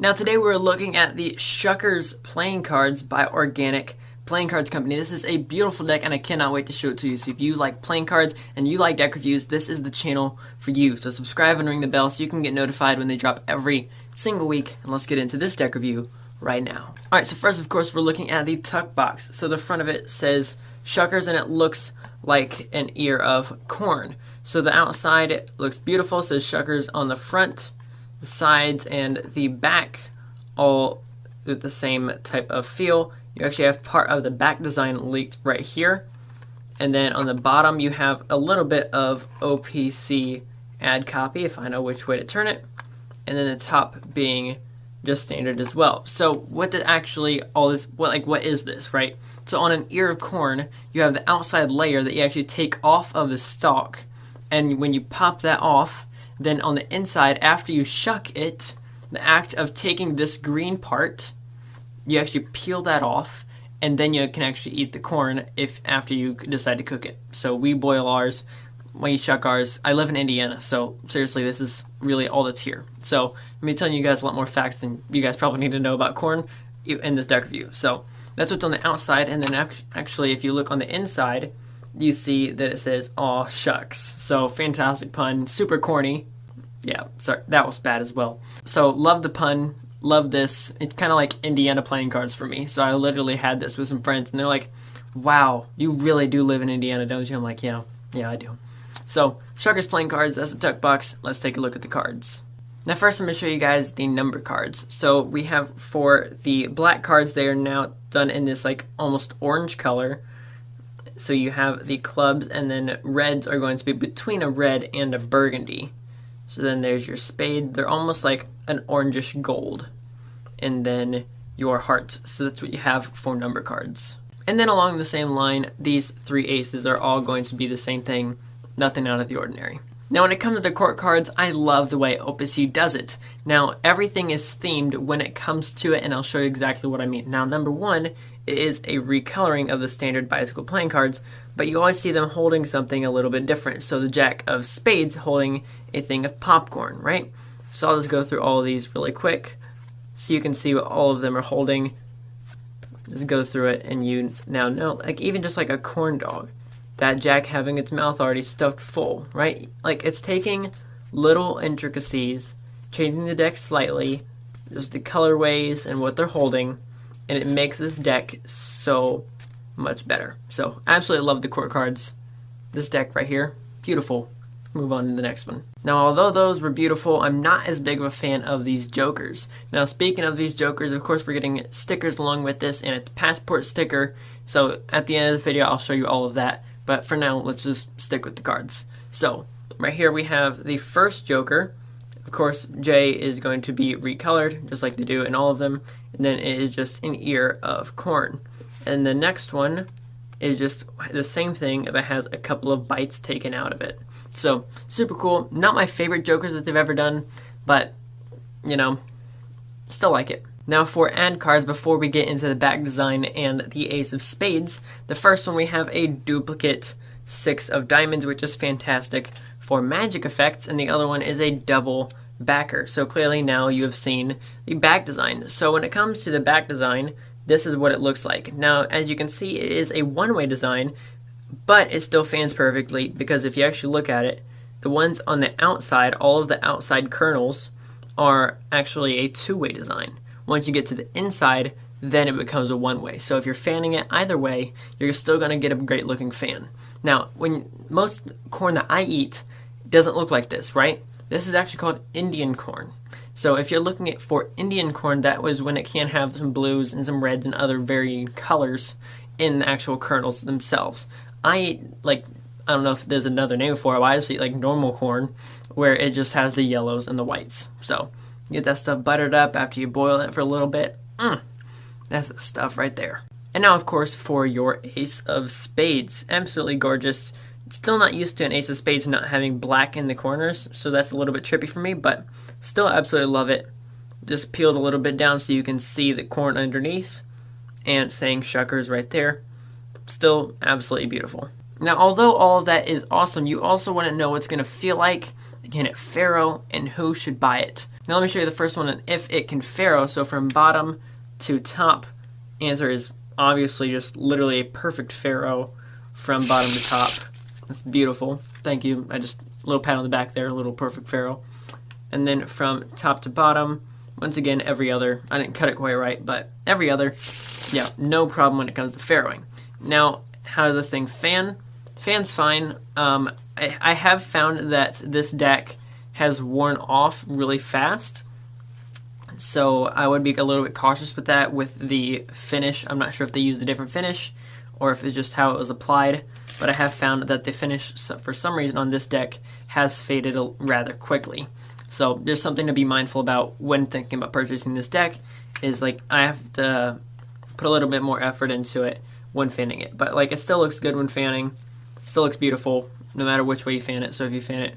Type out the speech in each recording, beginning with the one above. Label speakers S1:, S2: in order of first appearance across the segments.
S1: Now today we're looking at the SHUCKERS playing cards by Organic Playing Cards Company. This is a beautiful deck and I cannot wait to show it to you. So if you like playing cards and you like deck reviews, this is the channel for you. So subscribe and ring the bell so you can get notified when they drop every single week. And let's get into this deck review right now. Alright, so first of course we're looking at the tuck box. So the front of it says SHUCKERS and it looks like an ear of corn. So the outside looks beautiful, says SHUCKERS on the front. The sides and the back all with the same type of feel. You actually have part of the back design leaked right here. And then on the bottom you have a little bit of OPC ad copy, if I know which way to turn it. And then the top being just standard as well. So what did actually all this, what is this, right? So on an ear of corn, you have the outside layer that you actually take off of the stalk. And when you pop that off, then on the inside, after you shuck it, the act of taking this green part, you actually peel that off, and then you can actually eat the corn after you decide to cook it. So we boil ours, we shuck ours. I live in Indiana, so seriously, this is really all that's here. So let me tell you guys a lot more facts than you guys probably need to know about corn in this deck review. So that's what's on the outside, and then actually if you look on the inside, you see that it says, "Aw, shucks." So fantastic pun, super corny. Yeah, sorry, that was bad as well. So love the pun, love this. It's kind of like Indiana playing cards for me. So I literally had this with some friends, and they're like, "Wow, you really do live in Indiana, don't you?" I'm like, yeah, I do. So SHUCKERS playing cards, that's the tuck box. Let's take a look at the cards. Now first I'm going to show you guys the number cards. So we have for the black cards, they are now done in this like almost orange color. So you have the clubs, and then reds are going to be between a red and a burgundy. So then there's your spade. They're almost like an orangish gold. And then your hearts. So that's what you have for number cards. And then along the same line, these three aces are all going to be the same thing. Nothing out of the ordinary. Now when it comes to court cards, I love the way OPC does it. Now everything is themed when it comes to it, and I'll show you exactly what I mean. Now number one is a recoloring of the standard bicycle playing cards, but you always see them holding something a little bit different. So the Jack of Spades holding a thing of popcorn, right? So I'll just go through all of these really quick so you can see what all of them are holding. Just go through it and you now know, like even just like a corn dog, that Jack having its mouth already stuffed full, right? Like it's taking little intricacies, changing the deck slightly, just the colorways and what they're holding, and it makes this deck so much better. So I absolutely love the court cards. This deck right here, beautiful. Let's move on to the next one. Now although those were beautiful, I'm not as big of a fan of these jokers. Now speaking of these jokers, of course we're getting stickers along with this, and it's a passport sticker. So at the end of the video I'll show you all of that. But for now, let's just stick with the cards. So right here we have the first joker. Of course, J is going to be recolored, just like they do in all of them. And then it is just an ear of corn. And the next one is just the same thing, but has a couple of bites taken out of it. So, super cool. Not my favorite jokers that they've ever done, but, you know, still like it. Now for ad cards, before we get into the back design and the ace of spades, the first one we have a duplicate 6 of diamonds, which is fantastic for magic effects, and the other one is a double backer. So clearly now you have seen the back design. So when it comes to the back design, this is what it looks like. Now as you can see, it is a one-way design, but it still fans perfectly, because if you actually look at it, the ones on the outside, all of the outside kernels are actually a two-way design. Once you get to the inside, then it becomes a one-way. So if you're fanning it either way, you're still going to get a great looking fan. Now, when most corn that I eat doesn't look like this, right? This is actually called Indian corn. So if you're looking at for Indian corn, that was when it can have some blues and some reds and other varying colors in the actual kernels themselves. I eat, like, I don't know if there's another name for it, but I just eat like normal corn where it just has the yellows and the whites. So get that stuff buttered up after you boil it for a little bit. That's the stuff right there. And now, of course, for your ace of spades. Absolutely gorgeous. Still not used to an ace of spades not having black in the corners, so that's a little bit trippy for me, but still absolutely love it. Just peeled a little bit down so you can see the corn underneath, and saying SHUCKERS right there. Still absolutely beautiful. Now, although all of that is awesome, you also want to know what it's going to feel like again at Faro and who should buy it. Now let me show you the first one, and if it can Faro. So from bottom to top, answer is obviously just literally a perfect Faro from bottom to top. That's beautiful. Thank you. A little pat on the back there, a little perfect Faro. And then from top to bottom, once again, every other. I didn't cut it quite right, but every other. Yeah, no problem when it comes to Faroing. Now, how does this thing fan? Fan's fine. I have found that this deck has worn off really fast, so I would be a little bit cautious with that with the finish. I'm not sure if they used a different finish or if it's just how it was applied, but I have found that the finish, for some reason on this deck, has faded rather quickly. So there's something to be mindful about when thinking about purchasing this deck, is like I have to put a little bit more effort into it when fanning it. But like, it still looks good when fanning, still looks beautiful no matter which way you fan it. So if you fan it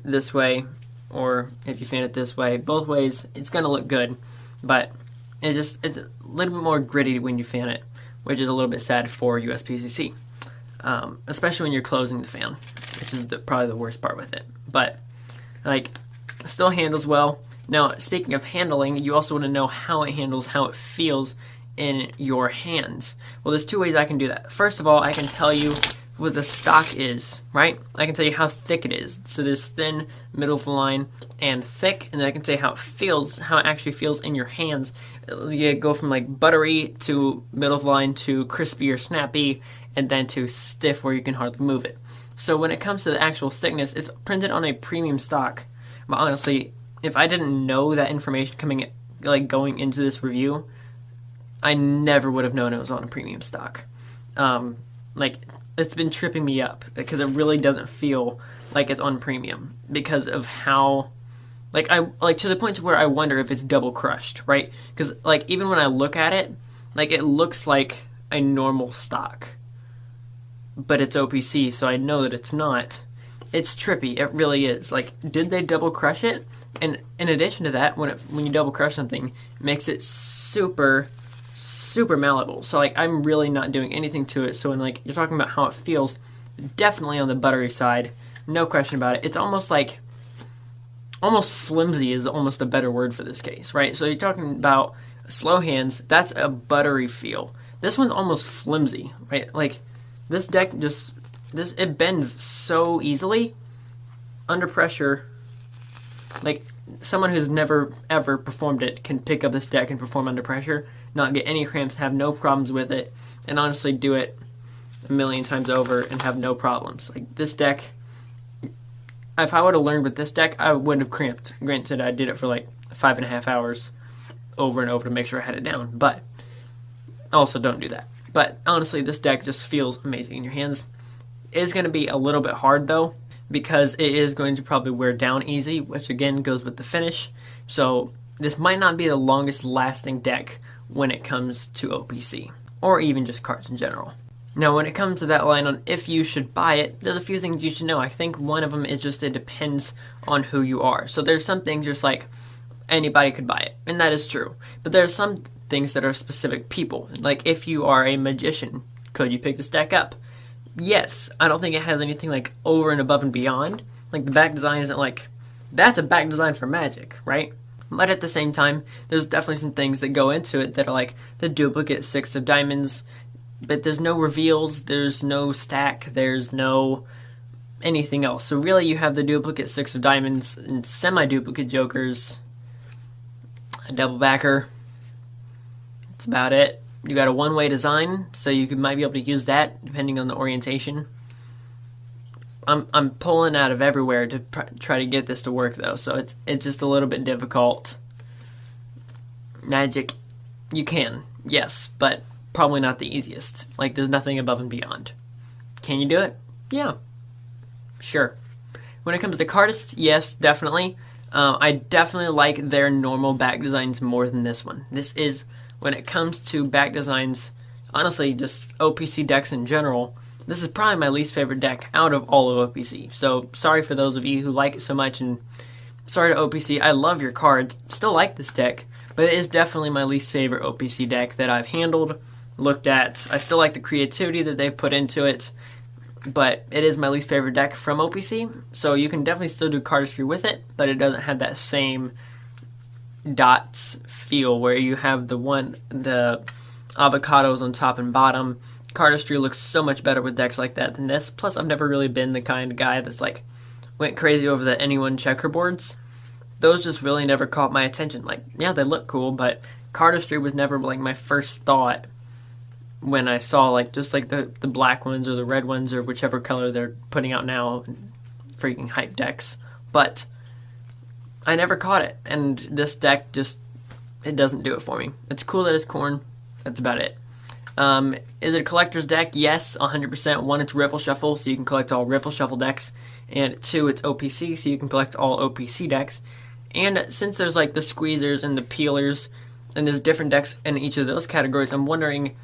S1: this way or if you fan it this way, both ways it's gonna look good, but it's a little bit more gritty when you fan it, which is a little bit sad for USPCC, especially when you're closing the fan, which is probably the worst part with it. But like, it still handles well. Now, speaking of handling, you also want to know how it handles, how it feels in your hands. Well, there's two ways I can do that. First of all, I can tell you what the stock is, right? I can tell you how thick it is. So there's thin, middle of the line, and thick, and then I can say how it feels, how it actually feels in your hands. You go from like buttery to middle of the line to crispy or snappy, and then to stiff where you can hardly move it. So when it comes to the actual thickness, it's printed on a premium stock. But honestly, if I didn't know that information going into this review, I never would have known it was on a premium stock. It's been tripping me up because it really doesn't feel like it's on premium because of how, to the point to where I wonder if it's double crushed, right? Because even when I look at it, it looks like a normal stock, but it's OPC, so I know that it's not. It's trippy. It really is. Did they double crush it? And in addition to that, when you double crush something, it makes it super malleable. So I'm really not doing anything to it. So when you're talking about how it feels, definitely on the buttery side, no question about it. It's almost flimsy is almost a better word for this case, right? So you're talking about slow hands, that's a buttery feel. This one's almost flimsy, right? This deck it bends so easily under pressure. Someone who's never ever performed it can pick up this deck and perform under pressure, not get any cramps, have no problems with it, and honestly do it a million times over and have no problems. This deck, if I would have learned with this deck, I wouldn't have cramped. Granted, I did it for 5.5 hours over and over to make sure I had it down, but also don't do that. But honestly, this deck just feels amazing in your hands. It is going to be a little bit hard though, because it is going to probably wear down easy, which again goes with the finish. So this might not be the longest lasting deck when it comes to OPC, or even just cards in general. Now when it comes to that line on if you should buy it, there's a few things you should know. I think one of them is just it depends on who you are. So there's some things just anybody could buy it, and that is true. But there's some things that are specific people. If you are a magician, could you pick this deck up? Yes. I don't think it has anything over and above and beyond. The back design isn't that's a back design for Magic, right? But at the same time, there's definitely some things that go into it that are the duplicate 6 of diamonds, but there's no reveals, there's no stack, there's no anything else. So really you have the duplicate 6 of diamonds and semi-duplicate jokers, a double backer. That's about it. You got a one-way design, so you might be able to use that depending on the orientation. I'm pulling out of everywhere to try to get this to work though, so it's just a little bit difficult. Magic, you can, yes, but probably not the easiest. There's nothing above and beyond. Can you do it? Yeah, sure. When it comes to cardists, yes, definitely. I definitely like their normal back designs more than this one. This is, when it comes to back designs, honestly, just OPC decks in general, this is probably my least favorite deck out of all of OPC. So sorry for those of you who like it so much, and sorry to OPC. I love your cards. Still like this deck, but it is definitely my least favorite OPC deck that I've handled, looked at. I still like the creativity that they've put into it, but it is my least favorite deck from OPC. So you can definitely still do cardistry with it, but it doesn't have that same dots feel where you have the avocados on top and bottom. Cardistry looks so much better with decks like that than this. Plus, I've never really been the kind of guy that's like went crazy over the anyone checkerboards. Those just really never caught my attention. Like, yeah, they look cool, but cardistry was never like my first thought when I saw like just like the black ones or the red ones or whichever color they're putting out now, freaking hype decks. But I never caught it, and this deck just, it doesn't do it for me. It's cool that it's corn. That's about it. Is it a collector's deck? Yes, 100%. 1, it's Riffle Shuffle, so you can collect all Riffle Shuffle decks. And 2, it's OPC, so you can collect all OPC decks. And since there's like the squeezers and the peelers, and there's different decks in each of those categories, I'm wondering,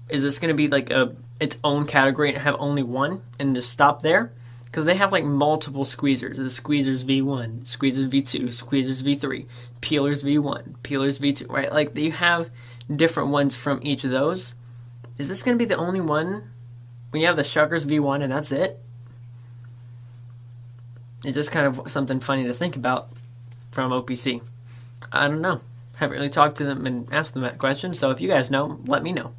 S1: is this going to be like its own category and have only one and just stop there? Because they have like multiple squeezers. The squeezers V1, squeezers V2, squeezers V3, peelers V1, peelers V2, right? Like you have different ones from each of those. Is this going to be the only one when you have the Shuckers V1 and that's it? It's just kind of something funny to think about from OPC. I don't know. Haven't really talked to them and asked them that question, so if you guys know, let me know.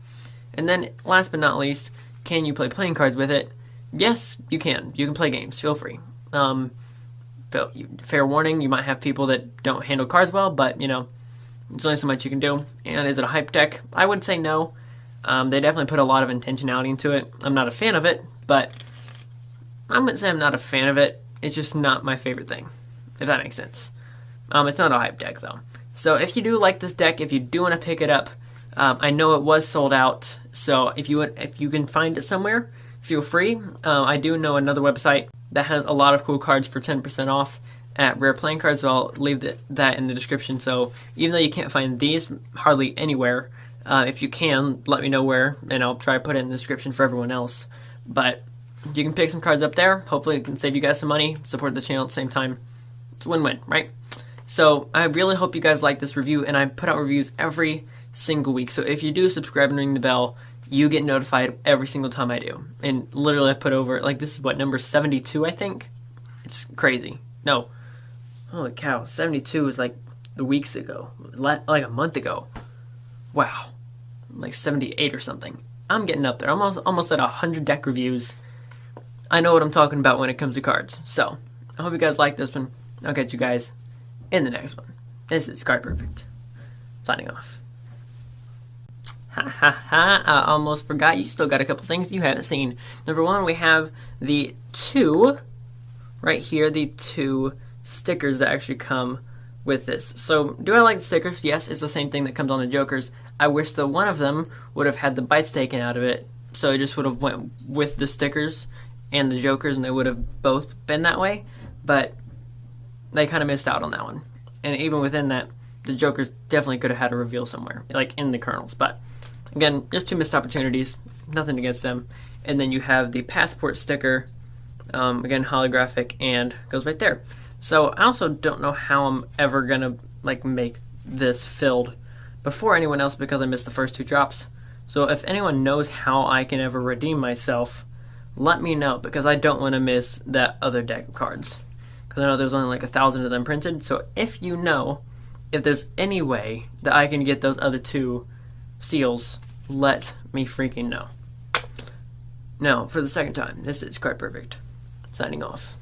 S1: And then, last but not least, can you play playing cards with it? Yes, you can. You can play games. Feel free. Fair warning, you might have people that don't handle cards well, but, you know, there's only so much you can do. And is it a hype deck? I would say no. They definitely put a lot of intentionality into it. I'm not a fan of it, but I wouldn't say I'm not a fan of it. It's just not my favorite thing, if that makes sense. It's not a hype deck, though. So if you do like this deck, if you do want to pick it up, I know it was sold out, so if you can find it somewhere, feel free. I do know another website that has a lot of cool cards for 10% off at Rare Playing Cards, so I'll leave that in the description. So even though you can't find these hardly anywhere, if you can, let me know where, and I'll try to put it in the description for everyone else. But you can pick some cards up there. Hopefully it can save you guys some money, support the channel at the same time. It's a win-win, right? So I really hope you guys like this review, and I put out reviews every single week. So if you do subscribe and ring the bell, you get notified every single time I do. And literally I've put over, like, this is what, number 72, I think? It's crazy. No. Holy cow, 72 was like the weeks ago. Like a month ago. Wow. Like 78 or something. I'm getting up there. Almost at 100 deck reviews. I know what I'm talking about when it comes to cards. So, I hope you guys like this one. I'll catch you guys in the next one. This is Card Perfect. Signing off. Ha ha ha, I almost forgot. You still got a couple things you haven't seen. Number 1, we have the 2, right here, the 2 stickers that actually come with this. So, do I like the stickers? Yes, it's the same thing that comes on the Jokers. I wish that one of them would have had the bites taken out of it, so it just would have went with the stickers and the Jokers, and they would have both been that way, but they kind of missed out on that one. And even within that, the Jokers definitely could have had a reveal somewhere, like in the kernels. But again, just 2 missed opportunities, nothing against them. And then you have the passport sticker, again holographic, and goes right there. So I also don't know how I'm ever gonna like make this filled before anyone else because I missed the first 2 drops. So if anyone knows how I can ever redeem myself, let me know, because I don't want to miss that other deck of cards. Because I know there's only like 1,000 of them printed. So if you know, if there's any way that I can get those other 2 seals, let me freaking know. Now, for the second time, this is Card Perfect, signing off.